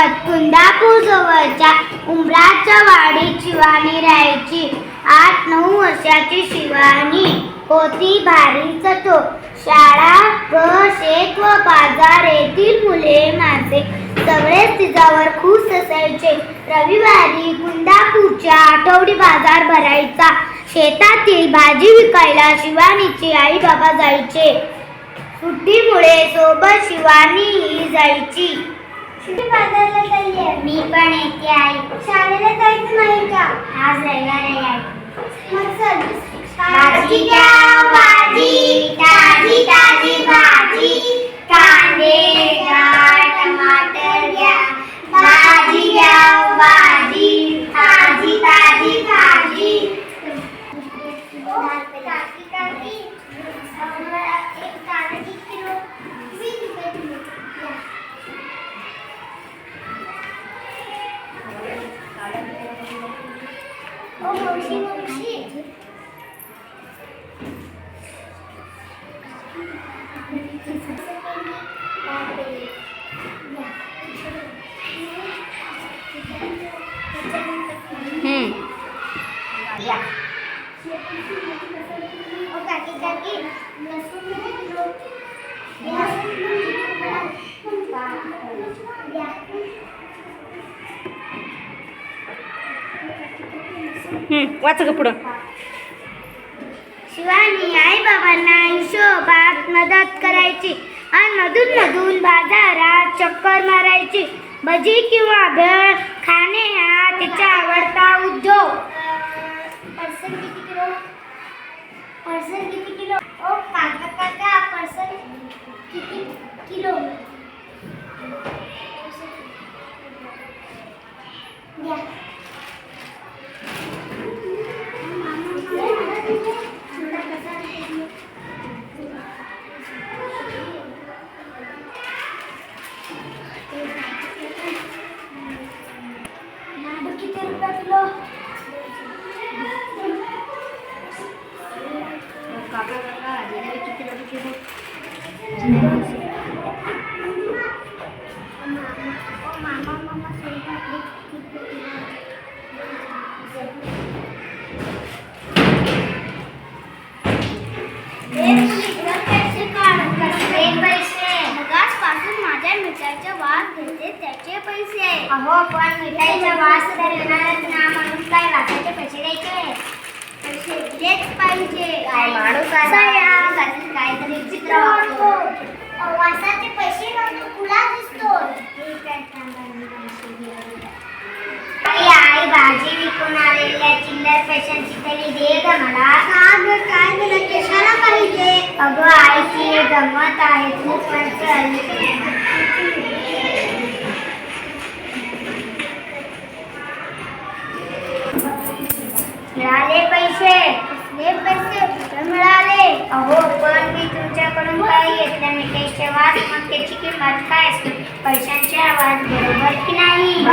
गंमत कुंदापूर जवळच्या उंबराच्या वाडीत शिवानी राहायची. 8-9 वर्षाची शिवानी होती भारी चटोर. शाळा, घर, शेत व बाजार येथील मुले माणसे सगळेच तिच्यावर खुश असायचे. रविवारी कुंदापूरच्या आठवडी बाजार भरायचा. शेतातील भाजी विकायला शिवानीचे आई बाबा जायचे. सुट्टीमुळे सोबत शिवानीही जायची. बाजारला चालली. मी पण येते आई. शाळेला जायचं नाही का? आज रविवार आहे आई. मग चल. भाजी घ्या भाजी, ताजी ताजी भाजी, कांदे घ्या, टमाटर घ्या. भाजी घ्या भाजी, ताजी ताजी भाजी. काकी काकी, मला एक कांदा 1 किलो 20 रुपये किलो द्या. ओ मावशी मावशी, या. ओ काकी काकी, लसूण 2 किलो द्या. वाचा ग पुढं. शिवानी आई बाबांना हिशोबात मदत करायची आणि मधून मधून बाजारात चक्कर मारायची. भजी किंवा भेळ खाणे हा तिचा आवडता उद्योग. पर्सन किती किलो? पर्सन किती किलो? ओ काका काका, पर्सन किती किलो द्या. किती रुपये किलो? माझ्या मिठाईचा वास घेते त्याचे पैसे. अहो पण मिठाईचा वास तर येणारच ना, म्हणून काय वासाचे पैसे द्यायचे? पैसे दिलेच पाहिजे. काय माणूस आहे? काहीतरी चित्र वाचतो. वासाचे पैसे नव्हते, खुला दिसतो. आई भाजी विकून आलेल्या चिल्लर पैशांची तरी दे ग मला. काय झालं? कशाला पाहिजे? अगं आईची गंमत आहे, तू पण चल. मिळाले पैसे? कसले पैसे? कुठे मिळाले? अहो पण मी तुमच्याकडून काही घेतलं मिठाईचे वास, मग त्याची किंमत काय असते? पैशांचे आवाज बरोबर की नाही?